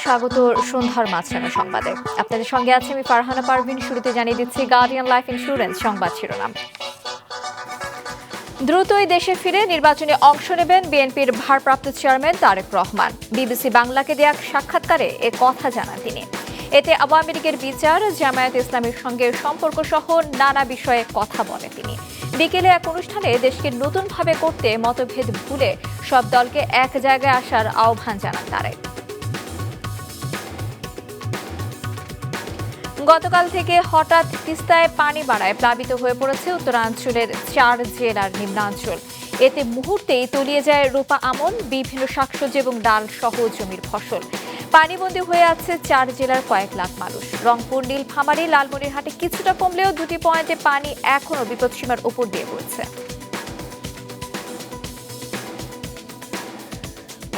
স্বাগত সন্ধ্যার মাঝখানে সংবাদে। আপনাদের সঙ্গে আছে আমি ফারহানা পারভিন। শুরুতে জানিয়ে দিচ্ছি গার্ডিয়ান লাইফ ইন্স্যুরেন্স সংবাদ শিরোনাম। দ্রুতই দেশে ফিরে নির্বাচনে অংশ নেবেন বিএনপির ভারপ্রাপ্ত চেয়ারম্যান তারেক রহমান। বিবিসি বাংলাকে দেয়া এক সাক্ষাৎকারে এ কথা জানান তিনি। এতে আওয়ামী লীগের বিচার, জামায়াত ইসলামীর সঙ্গে সম্পর্ক সহ নানা বিষয়ে কথা বলেন তিনি। বিকেলে এক অনুষ্ঠানে দেশকে নতুনভাবে করতে মতভেদ ভুলে সব দলকে এক জায়গায় আসার আহ্বান জানান তারেক। গতকাল থেকে হঠাৎ তিস্তায় পানি বাড়ায় প্লাবিত হয়ে পড়েছে উত্তরাঞ্চলের 4 জেলার নিম্নাঞ্চল। এতে মুহূর্তেই তলিয়ে যায় রূপা আমন, বিভিন্ন শাকসবজি এবং ডাল সহ জমির ফসল। পানিবন্দী হয়ে আছে 4 জেলার কয়েক লাখ মানুষ। রংপুর, নীলফামারী, লালমনিরহাটে কিছুটা কমলেও দুটি পয়েন্টে পানি এখনো বিপদসীমার উপর দিয়ে পড়ছে।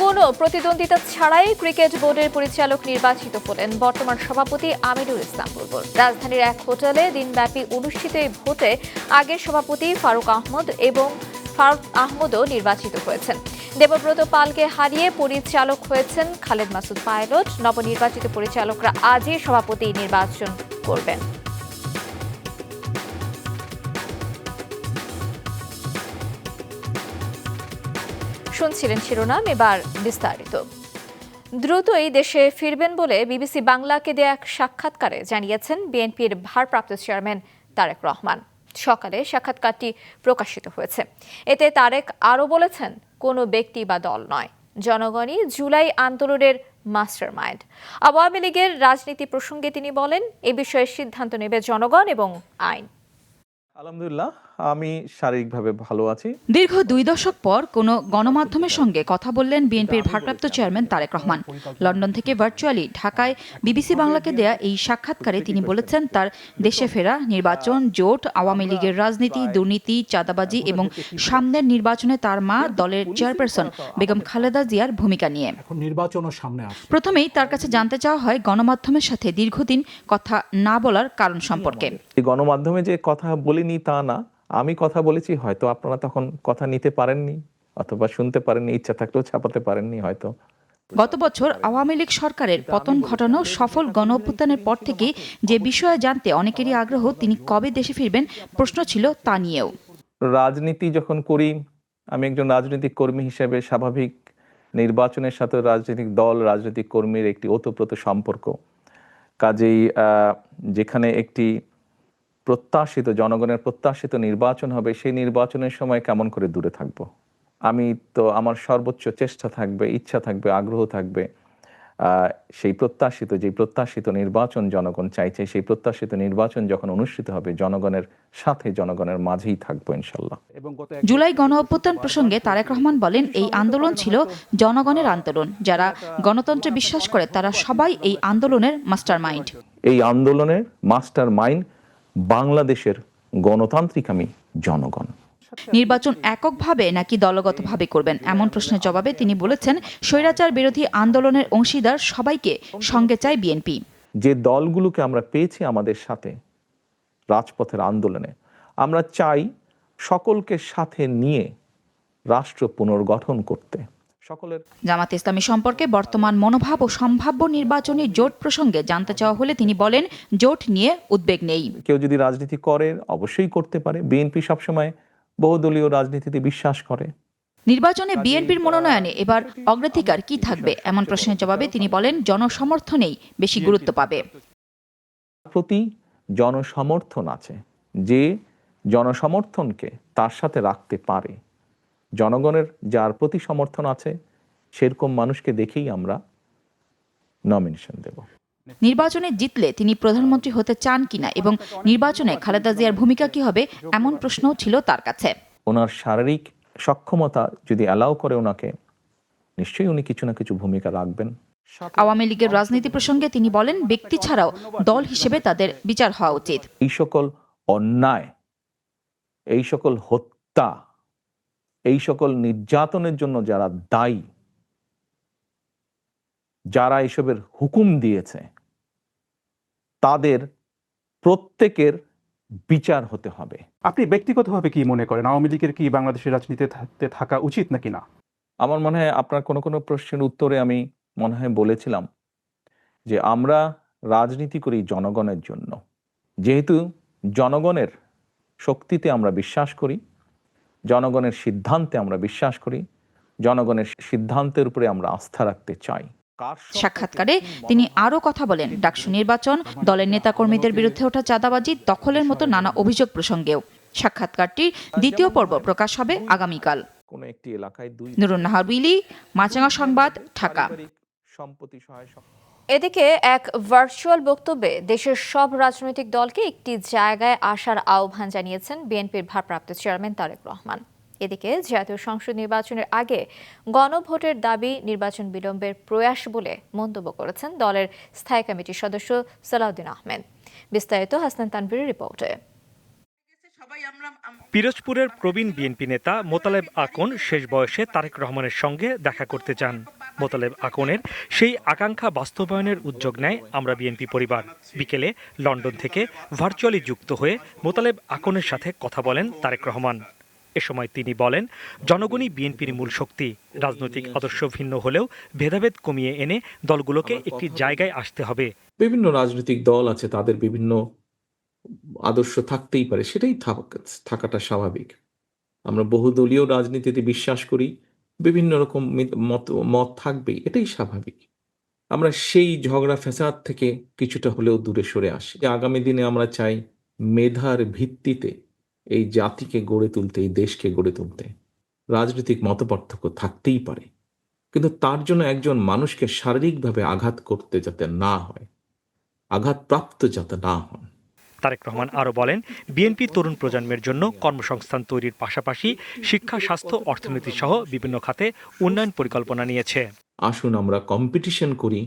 কোনো প্রতিদ্বন্দ্বিতা ছাড়াই ক্রিকেট বোর্ডের পরিচালক নির্বাচিত হলেন বর্তমান সভাপতি আমিনুল ইসলাম বুলবুল। রাজধানীর এক হোটেলে দিনব্যাপী অনুষ্ঠিত এই ভোটে আগের সভাপতি ফারুক আহমদও নির্বাচিত হয়েছেন। দেবব্রত পালকে হারিয়ে পরিচালক হয়েছেন খালেদ মাসুদ পাইলট। নবনির্বাচিত পরিচালকরা আজই সভাপতি নির্বাচন করবেন। শুনছিলেন শিরোনাম, এবার বিস্তারিত। দ্রুতই দেশে ফিরবেন বলে বিবিসি বাংলাকে দেয়া এক সাক্ষাৎকারে জানিয়েছেন বিএনপির ভারপ্রাপ্ত চেয়ারম্যান তারেক রহমান। সকালে সাক্ষাৎকারটি প্রকাশিত হয়েছে। এতে তারেক আরও বলেছেন, কোনো ব্যক্তি বা দল নয়, জনগণই জুলাই আন্দোলনের মাস্টার মাইন্ড। আওয়ামী লীগের রাজনীতি প্রসঙ্গে তিনি বলেন, এ বিষয়ে সিদ্ধান্ত নেবে জনগণ এবং আইন। আলহামদুলিল্লাহ, আমি শারীরিকভাবে ভালো আছি। দীর্ঘ 2 দশক পর কোনো গণমাধ্যমের সঙ্গে কথা বললেন বিএনপির ভারপ্রাপ্ত চেয়ারম্যান তারেক রহমান। লন্ডন থেকে ভার্চুয়ালি ঢাকায় বিবিসি বাংলাকে দেয়া এই সাক্ষাৎকারে তিনি বলেছেন, তার দেশে ফেরা, নির্বাচন, জোট, আওয়ামী লীগের রাজনীতি, দুর্নীতি, চাঁদাবাজি এবং সামনের নির্বাচনে তার মা দলের চেয়ারপারসন বেগম খালেদা জিয়ার ভূমিকা নিয়ে। প্রথমেই তার কাছে জানতে চাওয়া হয় গণমাধ্যমের সাথে দীর্ঘদিন কথা না বলার কারণ সম্পর্কে। গণমাধ্যমে যে কথা বলিনি তা না, আমি কথা বলেছি, হয়তো আপনারা তখন কথা নিতে পারেননি অথবা শুনতে পারেননি, ইচ্ছা থাকলেও ছাপাতে পারেননি হয়তো। গত বছর আওয়ামী লীগ সরকারের পতন ঘটানো সফল গণঅভ্যুত্থানের পর থেকে যে বিষয়ে জানতে অনেকেরই আগ্রহ, তিনি কবে দেশে ফিরবেন প্রশ্ন ছিল তা নিয়েও। রাজনীতি যখন করি, আমি একজন রাজনৈতিক কর্মী হিসেবে স্বাভাবিক নির্বাচনের সাথে রাজনৈতিক দল, রাজনৈতিক কর্মীর একটি ওতপ্রোত সম্পর্ক। কাজেই যেখানে একটি প্রত্যাশিত, জনগণের প্রত্যাশিত নির্বাচন হবে, সেই নির্বাচনের সময় কেমন করে দূরে থাকব? আমি তো, আমার সর্বোচ্চ চেষ্টা থাকবে, ইচ্ছা থাকবে, আগ্রহ থাকবে সেই প্রত্যাশিত নির্বাচন জনগণ চাইছে, সেই প্রত্যাশিত নির্বাচন যখন অনুষ্ঠিত হবে জনগণের সাথে, জনগণের মাঝেই থাকবো ইনশাল্লাহ। জুলাই গণঅভ্যুত্থান প্রসঙ্গে তারেক রহমান বলেন, এই আন্দোলন ছিল জনগণের আন্দোলন। যারা গণতন্ত্রে বিশ্বাস করে তারা সবাই এই আন্দোলনের মাস্টার মাইন্ড। এই আন্দোলনের মাস্টার মাইন্ড বাংলাদেশের গণতান্ত্রিক জনগণ। নির্বাচন এককভাবে নাকি দলগতভাবে করবেন, এমন প্রশ্নের জবাবে তিনি বলেছেন, স্বৈরাচার বিরোধী আন্দোলনের অংশীদার সবাইকে সঙ্গে চায় বিএনপি। যে দলগুলোকে আমরা পেয়েছি আমাদের সাথে রাজপথের আন্দোলনে, আমরা চাই সকলকে সাথে নিয়ে রাষ্ট্র পুনর্গঠন করতে। জামাত ইসলামী সম্পর্কে বর্তমান মনোভাব ও সম্ভাব্য নির্বাচনী জোট প্রসঙ্গে জানতে চাওয়া হলে তিনি বলেন, জোট নিয়ে উদ্বেগ নেই। কেউ যদি রাজনীতি করে অবশ্যই করতে পারে। বিএনপি সবসময় বহুদলীয় রাজনীতিতে বিশ্বাস করে। নির্বাচনে বিএনপির মনোনয়নে এবার অগ্রাধিকার কি থাকবে, এমন প্রশ্নের জবাবে তিনি বলেন, জনসমর্থনেই বেশি গুরুত্ব পাবে। প্রতি জনসমর্থন আছে, যে জনসমর্থনকে তার সাথে রাখতে পারে, জনগণের যার প্রতি সমর্থন আছে, সেরকম মানুষকে দেখেই আমরা নমিনেশন দেব। নির্বাচনে জিতলে তিনি প্রধানমন্ত্রী হতে চান কিনা এবং নির্বাচনে খালেদা জিয়ার ভূমিকা কি হবে, এমন প্রশ্নও ছিল তার কাছে। ওনার শারীরিক সক্ষমতা যদি অ্যালাউ করে ওনাকে, নিশ্চয়ই উনি কিছু না কিছু ভূমিকা রাখবেন। আওয়ামী লীগের রাজনীতি প্রসঙ্গে তিনি বলেন, ব্যক্তি ছাড়াও দল হিসেবে তাদের বিচার হওয়া উচিত। এই সকল অন্যায়, এই সকল হত্যা, এই সকল নির্যাতনের জন্য যারা দায়ী, যারা এসবের হুকুম দিয়েছে, তাদের প্রত্যেকের বিচার হতে হবে। আপনি ব্যক্তিগতভাবে কি মনে করেন, আওয়ামী লীগের কি বাংলাদেশের রাজনীতিতে থাকা উচিত নাকি না? আমার মনে হয় আপনার কোনো প্রশ্নের উত্তরে আমি মনে হয় বলেছিলাম যে আমরা রাজনীতি করি জনগণের জন্য। যেহেতু জনগণের শক্তিতে আমরা বিশ্বাস করি, জনগণের সিদ্ধান্তে আমরা বিশ্বাস করি, জনগণের সিদ্ধান্তের উপরে আমরা আস্থা রাখতে চাই। সাক্ষাৎকারে তিনি আরও কথা বলেন ডাকসু নির্বাচন, দলের নেতাকর্মীদের বিরুদ্ধে ওঠা চাঁদাবাজি, দখলের মতো নানা অভিযোগ প্রসঙ্গেও। সাক্ষাৎকারটির দ্বিতীয় পর্ব প্রকাশ হবে আগামীকাল। কোনো একটি এলাকায় নুরুন নাহার উইলি, মাছরাঙা সংবাদ, ঢাকা। সম্পত্তি সহায় এদিকে এক ভার্চুয়াল বক্তব্যে দেশের সব রাজনৈতিক দলকে একটি জায়গায় আসার আহ্বান জানিয়েছেন বিএনপির ভারপ্রাপ্ত চেয়ারম্যান তারেক রহমান। এদিকে জাতীয় সংসদ নির্বাচনের আগে গণভোটের দাবি নির্বাচন বিলম্বের প্রয়াস বলে মন্তব্য করেছেন দলের স্থায়ী কমিটির সদস্য সালাউদ্দিন আহমেদ। বিস্তারিত হাসনান তানভীরের রিপোর্টে। পিরোজপুরের প্রবীণ বিএনপি নেতা মোতালেব আকন শেষ বয়সে তারেক রহমানের সঙ্গে দেখা করতে চান। মোতালেব আকনের সেই আকাঙ্ক্ষা বাস্তবায়নের উদ্যোগ নেয় আমরা বিএনপি পরিবার। বিকেলে লন্ডন থেকে ভার্চুয়ালি যুক্ত হয়ে মোতালেব আকনের সাথে কথা বলেন তারেক রহমান। এ সময় তিনি বলেন, জনগণই বিএনপির মূল শক্তি। রাজনৈতিক আদর্শ ভিন্ন হলেও ভেদাভেদ কমিয়ে এনে দলগুলোকে একটি জায়গায় আসতে হবে। বিভিন্ন রাজনৈতিক দল আছে, তাদের বিভিন্ন আদর্শ থাকতেই পারে, সেটাই থাকাটা স্বাভাবিক। আমরা বহুদলীয় রাজনীতিতে বিশ্বাস করি, বিভিন্ন রকম মত থাকবেই, এটাই স্বাভাবিক। আমরা সেই ঝগড়া ফ্যাসাদ থেকে কিছুটা হলেও দূরে সরে আসি। আগামী দিনে আমরা চাই মেধার ভিত্তিতে এই জাতিকে গড়ে তুলতে, এই দেশকে গড়ে তুলতে। রাজনৈতিক মতপার্থক্য থাকতেই পারে, কিন্তু তার জন্য একজন মানুষকে শারীরিকভাবে আঘাত করতে যাতে না হয়, আঘাতপ্রাপ্ত যাতে না হন। তারেক রহমান আরও বলেন, বিএনপি তরুণ প্রজন্মের জন্য কর্মসংস্থান তৈরির পাশাপাশি শিক্ষা, স্বাস্থ্য, অর্থনীতি সহ বিভিন্ন খাতে উন্নয়ন পরিকল্পনা নিয়েছে। আসুন আমরা কম্পিটিশন করি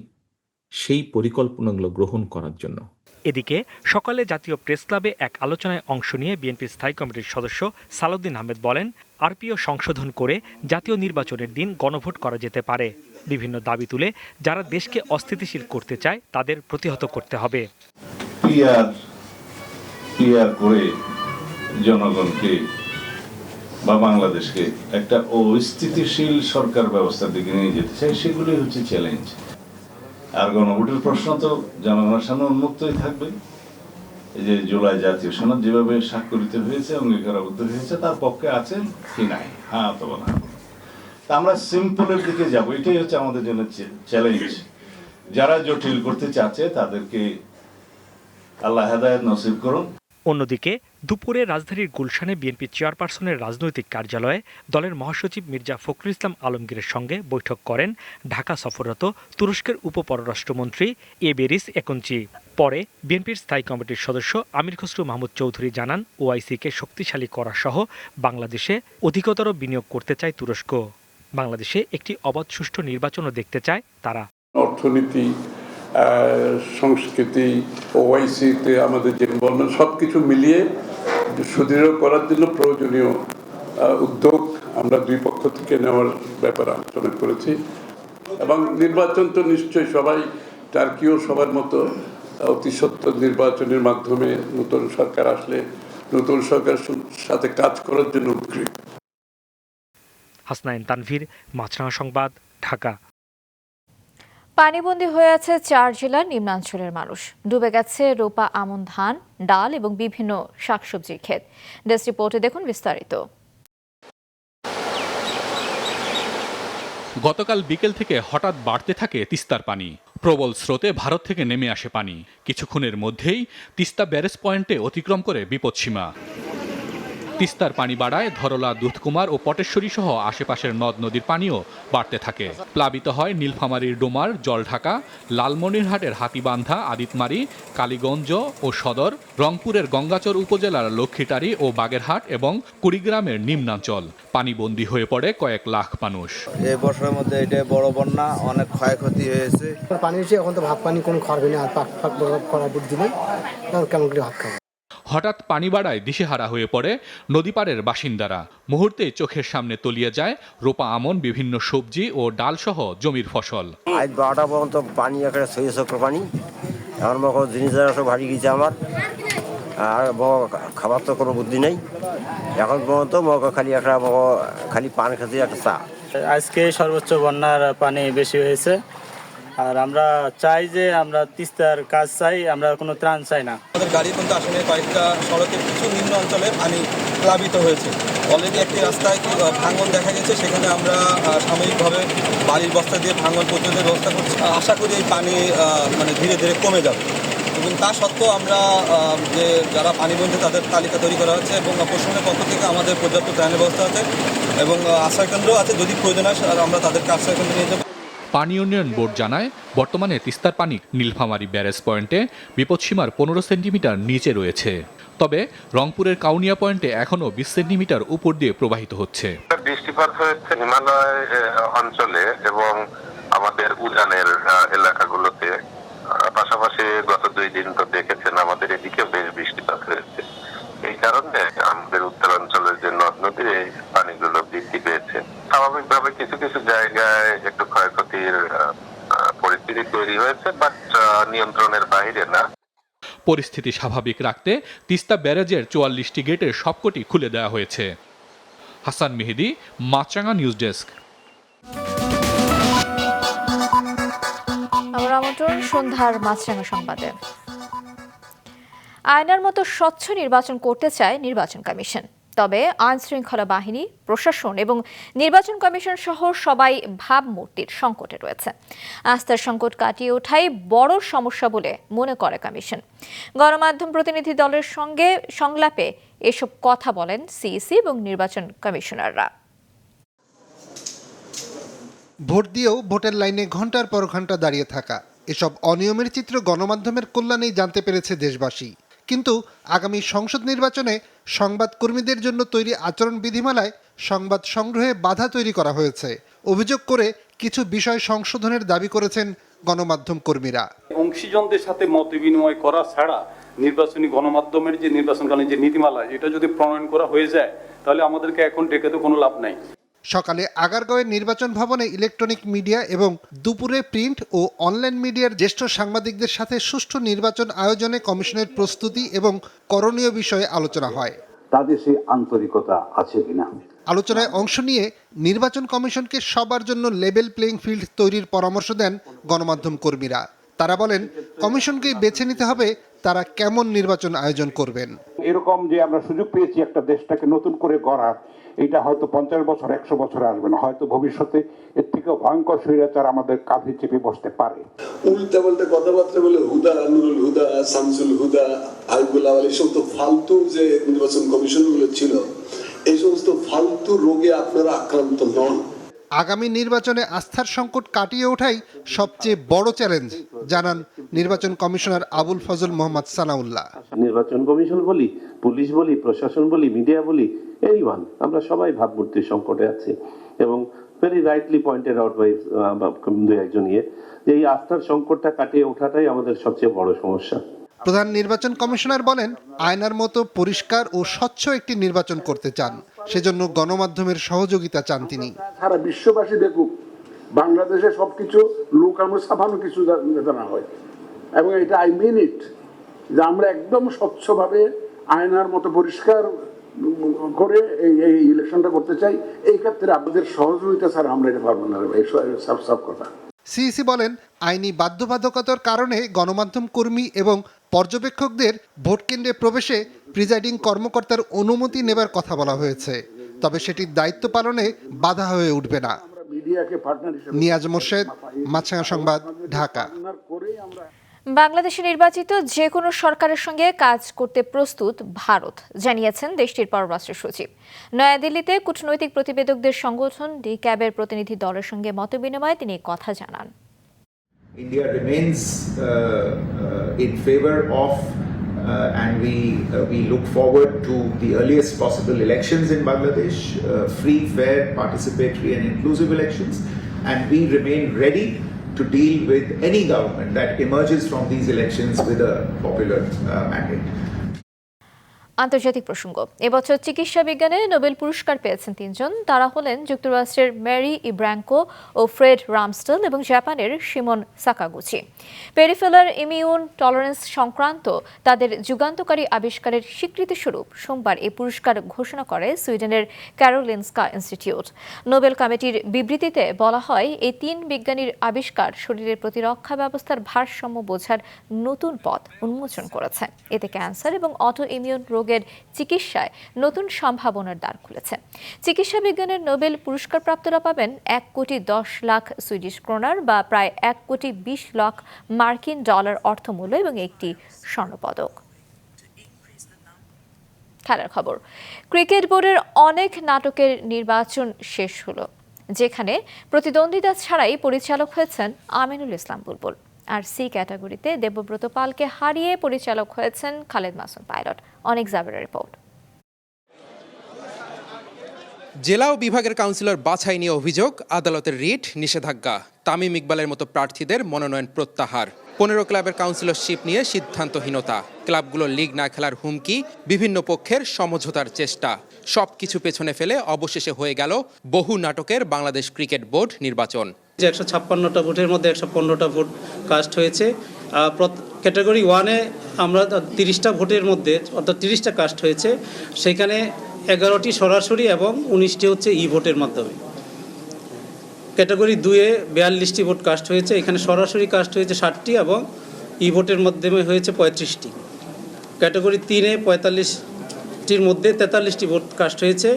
সেই পরিকল্পনাগুলো গ্রহণ করার জন্য। এদিকে সকালে জাতীয় প্রেস ক্লাবে এক আলোচনায় অংশ নিয়ে বিএনপির স্থায়ী কমিটির সদস্য সালাউদ্দিন আহমেদ বলেন, আরপিও সংশোধন করে জাতীয় নির্বাচনের দিন গণভোট করা যেতে পারে। বিভিন্ন দাবি তুলে যারা দেশকে অস্থিতিশীল করতে চায় তাদের প্রতিহত করতে হবে। পিআর করে জনগণকে বা বাংলাদেশকে একটা অস্থিতিশীল সরকার ব্যবস্থার দিকে নিয়ে যেতে চাই, সেগুলি হচ্ছে চ্যালেঞ্জ। আর গণভোটের প্রশ্ন তো জনগণের সামনে উন্মুক্তই থাকবে। এই যে জুলাই জাতীয় সনদ যেভাবে স্বাক্ষরিত হয়েছে, অঙ্গীকারাবদ্ধ হয়েছে, তার পক্ষে আছে কি নাই, হ্যাঁ অথবা না। তা আমরা সিম্পলের দিকে যাব, এটাই হচ্ছে আমাদের জন্য চ্যালেঞ্জ। যারা জটিল করতে চাচ্ছে তাদেরকে আল্লাহ হেদায়েত নসিব করুন। অন্যদিকে দুপুরে রাজধানীর গুলশানে বিএনপি চেয়ারপারসনের রাজনৈতিক কার্যালয়ে দলের মহাসচিব মির্জা ফখরুল ইসলাম আলমগীরের সঙ্গে বৈঠক করেন ঢাকা সফররত তুরস্কের উপপররাষ্ট্রমন্ত্রী এবেরিস একনচি। পরে বিএনপির স্থায়ী কমিটির সদস্য আমির খসরু মাহমুদ চৌধুরী জানান, ওআইসিকে শক্তিশালী করা সহ বাংলাদেশে অধিকতর বিনিয়োগ করতে চায় তুরস্ক। বাংলাদেশে একটি অবাধ সুষ্ঠু নির্বাচনও দেখতে চায় তারা। অর্থনীতি, সংস্কৃতি, ওআইসিতে আমাদের যে ইনভলভমেন্ট, সব কিছু মিলিয়ে সুদৃঢ় করার জন্য প্রয়োজনীয় উদ্যোগ আমরা দুই পক্ষ থেকে নেওয়ার ব্যাপারে আলোচনা করেছি। এবং নির্বাচন তো নিশ্চয়ই সবাই, টার্কিও সবার মতো অতি সত্বর নির্বাচনের মাধ্যমে নতুন সরকার আসলে নতুন সরকারের সাথে কাজ করার জন্য উদ্গ্রীব। হাসনাইন তানভীর, মাছরাঙা সংবাদ, ঢাকা। পানিবন্দী হয়ে আছে 4 জেলার নিম্নাঞ্চলের মানুষ। ডুবে গেছে রোপা আমন ধান, ডাল এবং বিভিন্ন শাকসবজির ক্ষেত। ডেস্ক রিপোর্টে দেখুন বিস্তারিত। গতকাল বিকেল থেকে হঠাৎ বাড়তে থাকে তিস্তার পানি। প্রবল স্রোতে ভারত থেকে নেমে আসে পানি। কিছুক্ষণের মধ্যেই তিস্তা ব্যারেজ পয়েন্টে অতিক্রম করে বিপদসীমা। তিস্তার পানি বাড়ায় ধরলা, দুধকুমার ও পটেশ্বরী সহ আশেপাশের নদ নদীর পানিও বাড়তে থাকে। প্লাবিত হয় নীলফামারীর ডোমার, জলঢাকা, লালমনিরহাটের হাতিবান্ধা, আদিতমারি, কালীগঞ্জ ও সদর, রংপুরের গঙ্গাচর উপজেলার লক্ষ্মীটারি ও বাগেরহাট এবং কুড়িগ্রামের নিম্নাঞ্চল। পানিবন্দী হয়ে পড়ে কয়েক লাখ মানুষ। এই বর্ষার মধ্যে এটা বড় বন্যা, অনেক ক্ষয়ক্ষতি হয়েছে। পানি এসে এখন তো ভাত পানি কোনো খাবে না, আর পাক ফাক করা বুদ্ধি নেই, কেমন করে ভাত খাবো। হঠাৎ পানি বাড়ায় দিশেহারা হয়ে পড়ে নদীপাড়ের বাসিন্দারা। মুহূর্তে চোখের সামনে তলিয়ে যায় রোপা আমন, বিভিন্ন সবজি ও ডাল সহ জমির ফসল। আজ 12টা পর্যন্ত পানি, একটা ছয় চক্র পানি। এখন জিনিস সব হারিয়ে গেছে আমার, আর খাবার তো কোনো বুদ্ধি নেই। এখন পর্যন্ত খালি একটা খালি পান খেতে, একটা চা। আজকে সর্বোচ্চ বন্যার পানি বেশি হয়েছে, আর আমরা চাই যে আমরা তিস্তার কাজ চাই, আমরা কোনো ত্রাণ চাই না। আমাদের গাড়ি কিন্তু আসলে কয়েকটা সড়কের কিছু নিম্ন অঞ্চলে পানি প্লাবিত হয়েছে। অলরেডি একটি রাস্তায় ভাঙন দেখা গেছে, সেখানে আমরা সাময়িকভাবে বাড়ির বস্তা দিয়ে ভাঙন প্রতিরোধের ব্যবস্থা করছি। আশা করি এই পানি মানে ধীরে ধীরে কমে যাবে, এবং তা সত্ত্বেও আমরা যে যারা পানিবন্ধী তাদের তালিকা তৈরি করা হচ্ছে এবং প্রশাসনের পক্ষ থেকে আমাদের পর্যাপ্ত ত্রাণের ব্যবস্থা আছে এবং আশ্রয়কেন্দ্র আছে। যদি প্রয়োজন হয় আমরা তাদেরকে আশ্রয়কেন্দ্রে নিয়ে যাবো। পানি উন্নয়ন বোর্ড জানায় বর্তমানে তিস্তার পানি নীলফামারী ব্যারেজ পয়েন্টে বিপদসীমার 15 সেন্টিমিটার নিচে রয়েছে। তবে রংপুরের কাউনিয়া পয়েন্টে এখনও 20 সেন্টিমিটার উপর দিয়ে প্রবাহিত হচ্ছে। বৃষ্টিপাত হয়েছে হিমালয় অঞ্চলে এবং আমাদের উজানের এলাকাগুলোতে। পাশাপাশি গত 2 দিন তো দেখেছেন আমাদের এদিকেও বেশ বৃষ্টিপাত হয়েছে। এই কারণে আমাদের উত্তরাঞ্চলের যে নদ নদীর এই পানিগুলো বৃদ্ধি পেয়েছে। স্বাভাবিকভাবে কিছু কিছু জায়গায় একটু ক্ষয়ক্ষতির পরিস্থিতি তৈরি হয়েছে, বাট নিয়ন্ত্রণের বাইরে না। পরিস্থিতি স্বাভাবিক রাখতে তিস্তা ব্যারেজের 44টি গেটের সবকটি খুলে দেওয়া হয়েছে। হাসান মেহেদি, মাছরাঙা নিউজ ডেস্ক। আমরা আমন্ত্রণ সন্ধ্যার মাছরাঙা সংবাদে। আয়নার মতো স্বচ্ছ নির্বাচন করতে চায় নির্বাচন কমিশন। তবে আইন শৃঙ্খলা বাহিনী, প্রশাসন এবং নির্বাচন কমিশন সহ সবাই ভাবমূর্তির সংকটে রয়েছে। আস্থার সংকট কাটিয়ে ওঠাই বড় সমস্যা বলে মনে করে কমিশন। গণমাধ্যম প্রতিনিধি দলের সঙ্গে সংলাপে এসব কথা বলেন সিইসি এবং নির্বাচন কমিশনাররা। ভোট দিয়েও ভোটের লাইনে ঘন্টার পর ঘন্টা দাঁড়িয়ে থাকা, এসব অনিয়মের চিত্র গণমাধ্যমের কল্যাণেই জানতে পেরেছে দেশবাসী। কিন্তু আগামী সংসদ নির্বাচনে সংবাদকর্মীদের জন্য তৈরি আচরণ বিধিমালায় সংবাদ সংগ্রহে বাধা তৈরি করা হয়েছে অভিযোগ করে কিছু বিষয় সংশোধনের দাবি করেছেন গণমাধ্যম কর্মীরা। অংশীজনদের সাথে মত বিনিময় করা ছাড়া নির্বাচনী গণমাধ্যমের যে নির্বাচনকালীন যে নীতিমালা, এটা যদি প্রণয়ন করা হয়ে যায় তাহলে আমাদেরকে এখন ডেকে তো কোনো লাভ নাই। সকালে আগারগাঁওয়ের নির্বাচন ভবনে ইলেকট্রনিক মিডিয়া এবং দুপুরে প্রিন্ট ও অনলাইন মিডিয়ার জ্যেষ্ঠ সাংবাদিকদের সাথে সুষ্ঠু নির্বাচন আয়োজনে কমিশনের প্রস্তুতি এবং করণীয় বিষয়ে আলোচনা হয়। তাদের সেই আন্তরিকতা আছে কিনা। আলোচনায় অংশ নিয়ে নির্বাচন কমিশনকে সবার জন্য লেভেল প্লেইং ফিল্ড তৈরির পরামর্শ দেন গণমাধ্যম কর্মীরা। তারা বলেন, কমিশনকে বেছে নিতে হবে তারা কেমন নির্বাচন আয়োজন করবেন। এরকম যে আমরা সুযোগ পেয়েছি একটা দেশটাকে নতুন করে গড়ার, এটা হয়তো 50 বছর 100 বছর আসবে না, হয়তো ভবিষ্যতে এর থেকেও ভয়ঙ্কর স্বৈরাচার আমাদের কাঁধে চেপে বসতে পারে। উল্টা পাল্টা কথাবার্তা বলে হুদা, নুরুল হুদা, শামসুল হুদা, হাইবুল্লাহ আলী, সমস্ত ফালতু যে নির্বাচন কমিশন গুলো ছিল, এই সমস্ত ফালতু রোগে আপনারা আক্রান্ত নন। আগামী নির্বাচনে আস্থার সংকট কাটিয়ে ওঠাই সবচেয়ে বড় চ্যালেঞ্জ জানান নির্বাচন কমিশনার আবুল ফজল মোহাম্মদ সানাউল্লাহ। নির্বাচন কমিশন বলি, পুলিশ বলি, প্রশাসন বলি, মিডিয়া বলি, এনিওয়ান, আমরা সবাই ভাবমূর্তির সংকটে আছি এবং very rightly pointed out by দু একজন যে এই আস্থার সংকটটা কাটিয়ে ওঠাটাই আমাদের সবচেয়ে বড় সমস্যা। প্রধান নির্বাচন কমিশনার বলেন, আয়নার মতো পরিষ্কার ও স্বচ্ছ একটি নির্বাচন করতে চান, সেজন্য গণমাধ্যমের সহযোগিতা চান তিনি। সারা বিশ্ববাসী দেখুক বাংলাদেশে সবকিছু লুকানো ছাপানো কিছু না হয়, এবং এটা আই মিন ইট, যে আমরা একদম স্বচ্ছভাবে আয়নার মতো পরিষ্কার করে এই ইলেকশনটা করতে চাই। এই ক্ষেত্রে আপনাদের সহযোগিতা ছাড়া আমরা এটা পারবো না। সব কথা সিইসি বলেন, আইনি বাধ্যবাধকতার কারণে গণমাধ্যম কর্মী এবং পর্যবেক্ষকদের ভোট কেন্দ্রে প্রবেশে প্রিজাইডিং কর্মকর্তার অনুমতি নেবার কথা বলা হয়েছে, তবে সেটির দায়িত্ব পালনে বাধা হয়ে উঠবে না। নিয়াজ মোর্শেদ, মাছরাঙা সংবাদ, ঢাকা। বাংলাদেশে নির্বাচিত যে কোনো সরকারের সঙ্গে কাজ করতে প্রস্তুত ভারত, জানিয়েছেন দেশটির পররাষ্ট্র সচিব। নয়াদিল্লিতে কূটনৈতিক প্রতিবেদকদের সংগঠন ডিক্যাবের প্রতিনিধি দলের সঙ্গে মতবিনিময়ে তিনি কথা জানান। India remains in favor of and we look forward to the earliest possible elections in Bangladesh, free, fair, participatory and inclusive elections, and we remain ready to deal with any government that emerges from these elections with a popular mandate. আন্তর্জাতিক প্রসঙ্গ। এবছর চিকিৎসা বিজ্ঞানে Nobel পুরস্কার পেয়েছেন 3 জন। তারা হলেন যুক্তরাষ্ট্রের মেরি ইব্রাঙ্কো ও ফ্রেড রামস্টেল এবং জাপানের শিমন সাকাগুচি। পেরিফেরাল ইমিউন টলারেন্স সংক্রান্ত তাদের যুগান্তকারী আবিষ্কারের স্বীকৃতিস্বরূপ সোমবার এই পুরস্কার ঘোষণা করে সুইডেনের ক্যারোলিনস্কা ইনস্টিটিউট। নোবেল কমিটির বিবৃতিতে বলা হয়, এই 3 বিজ্ঞানীর আবিষ্কার শরীরের প্রতিরক্ষা ব্যবস্থার ভারসাম্য বোঝার নতুন পথ উন্মোচন করেছে। এতে ক্যান্সার এবং অটো ইমিউন রোগের চিকিৎসায় নতুন সম্ভাবনার দ্বার খুলেছে। চিকিৎসা বিজ্ঞানের নোবেল পুরস্কারপ্রাপ্তরা পাবেন 1,10,00,000 সুইডিশ ক্রোনার বা প্রায় 1,20,00,000 মার্কিন ডলার অর্থমূল্য এবং একটি স্বর্ণপদক। খেলার খবর। ক্রিকেট বোর্ডের অনেক নাটকের নির্বাচন শেষ হলো, যেখানে প্রতিদ্বন্দ্বিতা ছাড়াই পরিচালক হয়েছেন আমিনুল ইসলাম বুলবুল। আর সি ক্যাটাগরিতে দেবব্রত পালকে হারিয়ে পরিচালক হয়েছেন খালেদ মাসুদ পাইলট। অনেক জাবেরের রিপোর্ট। জেলা ও বিভাগের কাউন্সিলর বাছাই নিয়ে অভিযোগ, আদালতের রিট, নিষেধাজ্ঞা, তামিম ইকবালের মতো প্রার্থীদের মনোনয়ন প্রত্যাহার, 15 ক্লাবের কাউন্সিলরশিপ নিয়ে সিদ্ধান্তহীনতা, ক্লাবগুলো লিগ না খেলার হুমকি, বিভিন্ন পক্ষের সমঝোতার চেষ্টা, সবকিছু পেছনে ফেলে অবশেষে হয়ে গেল বহু নাটকের বাংলাদেশ ক্রিকেট বোর্ড নির্বাচন। 156টা ভোটের মধ্যে 115টা ভোট কাস্ট হয়েছে। ক্যাটাগরি 1-এ আমরা 30টা ভোটের মধ্যে অর্থাৎ 30টা কাস্ট হয়েছে, সেখানে 11টি সরাসরি এবং 19টি হচ্ছে ই ভোটের মাধ্যমে। ক্যাটাগরি 2-এ 42টি ভোট কাস্ট হয়েছে, এখানে সরাসরি কাস্ট হয়েছে 60টি এবং ই ভোটের মাধ্যমে হয়েছে 35টি। ক্যাটাগরি 3-এ 45টির মধ্যে 43টি ভোট কাস্ট হয়েছে,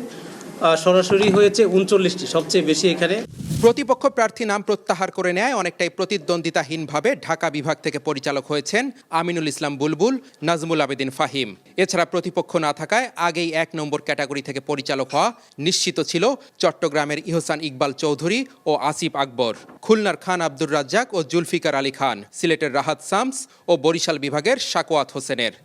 সরাসরি হয়েছে 39টি, সবচেয়ে বেশি এখানে। প্রতিপক্ষ প্রার্থী নাম প্রত্যাহার করে নেয় অনেকটাই প্রতিদ্বন্দ্বিতাহীনভাবে ঢাকা বিভাগ থেকে পরিচালক হয়েছেন আমিনুল ইসলাম বুলবুল, নাজমুল আবেদিন ফাহিম। এছাড়া প্রতিপক্ষ না থাকায় আগেই 1 নম্বর ক্যাটাগরি থেকে পরিচালক হওয়া নিশ্চিত ছিল চট্টগ্রামের ইহসান ইকবাল চৌধুরী ও আসিফ আকবর, খুলনার খান আব্দুর রাজ্জাক ও জুলফিকার আলী খান, সিলেটের রাহাত শামস ও বরিশাল বিভাগের শাকওয়াত হোসেনের।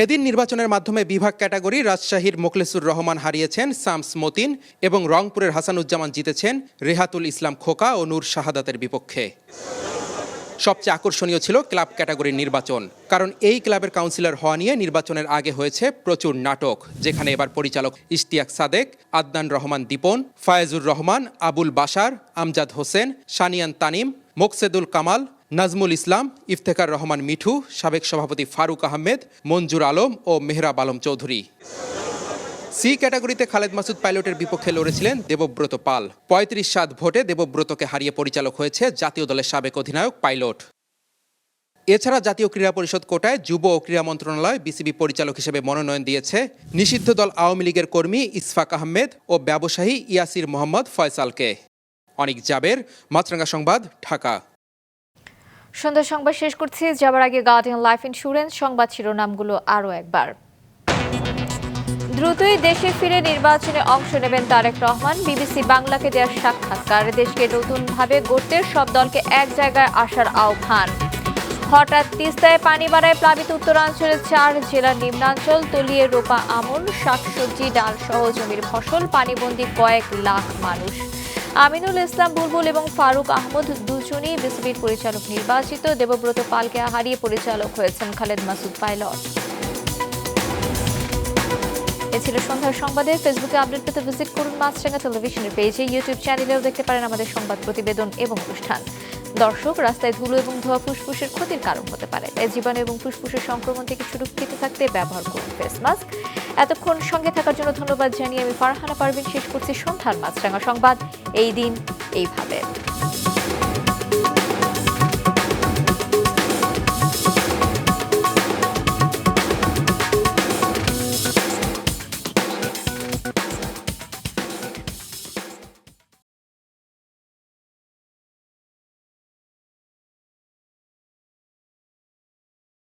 এদিন নির্বাচনের মাধ্যমে বিভাগ ক্যাটাগরি রাজশাহীর মোখলেসুর রহমান হারিয়েছেন শামস মতিন এবং রংপুরের হাসানুজ্জামান জিতেছেন রেহাতুল ইসলাম খোকা ও নূর শাহাদাতের বিপক্ষে। সবচেয়ে আকর্ষণীয় ছিল ক্লাব ক্যাটাগরির নির্বাচন, কারণ এই ক্লাবের কাউন্সিলর হওয়া নিয়ে নির্বাচনের আগে হয়েছে প্রচুর নাটক, যেখানে এবার পরিচালক ইশতিয়াক সাদেক, আদনান রহমান দীপন, ফায়েজুর রহমান, আবুল বাশার, আমজাদ হোসেন, সানিয়ান তানিম, মোকসেদুল কামাল, নাজমুল ইসলাম, ইফতেখার রহমান মিঠু, সাবেক সভাপতি ফারুক আহমেদ, মঞ্জুর আলম ও মেহরাব আলম চৌধুরী। সি ক্যাটাগরিতে খালেদ মাসুদ পাইলটের বিপক্ষে লড়েছিলেন দেবব্রত পাল। 35-7 ভোটে দেবব্রতকে হারিয়ে পরিচালক হয়েছে জাতীয় দলের সাবেক অধিনায়ক পাইলট। এছাড়া জাতীয় ক্রীড়া পরিষদ কোটায় যুব ও ক্রীড়া মন্ত্রণালয় বিসিবি পরিচালক হিসেবে মনোনয়ন দিয়েছে নিষিদ্ধ দল আওয়ামী লীগের কর্মী ইসফাক আহমেদ ও ব্যবসায়ী ইয়াসির মোহাম্মদ ফয়সালকে। অনিক জাবের, মাছরাঙ্গা সংবাদ, ঢাকা। সন্ধ্যা সংবাদ শেষ করছি। যাবার আগে গার্ডিয়ান লাইফ ইন্স্যুরেন্স সংবাদ শিরোনামগুলো আরও একবার। দ্রুতই দেশে ফিরে নির্বাচনে অংশ নেবেন তারেক রহমান। বিবিসি বাংলাকে দেওয়া সাক্ষাৎকার। দেশকে নতুনভাবে গড়তে সব দলকে এক জায়গায় আসার আহ্বান। হঠাৎ তিস্তায় পানি বাড়ায় প্লাবিত উত্তরাঞ্চলের 4 জেলার নিম্নাঞ্চল। তলিয়ে রোপা আমন, শাকসবজি, ডাল সহ জমির ফসল, পানিবন্দী কয়েক লাখ মানুষ। আমিনুল ইসলাম বুলবুল এবং ফারুক আহমদ দুজনই বিসিবির পরিচালক নির্বাচিত। দেবব্রত পালকে হারিয়ে পরিচালক হয়েছেন খালেদ মাসুদ পাইলট। এ ছিল সন্ধ্যার সংবাদে। ফেসবুকে আপডেট পেতে ভিজিট করুন মাছরাঙ্গা টেলিভিশনের পেজে। ইউটিউব চ্যানেলেও দেখতে পারেন আমাদের সংবাদ প্রতিবেদন এবং অনুষ্ঠান। দর্শক, রাস্তায় ধুলো এবং ধোঁয়া ফুসফুসের ক্ষতির কারণ হতে পারে, তাই জীবাণু এবং ফুসফুসের সংক্রমণ থেকে সুরক্ষিত থাকতে ব্যবহার করুন ফেস মাস্ক। এতক্ষণ সঙ্গে থাকার জন্য ধন্যবাদ জানিয়ে আমি ফারহানা পারভিন শেষ করছি সন্ধ্যার মাছরাঙ্গা সংবাদ। এই দিন এইভাবে।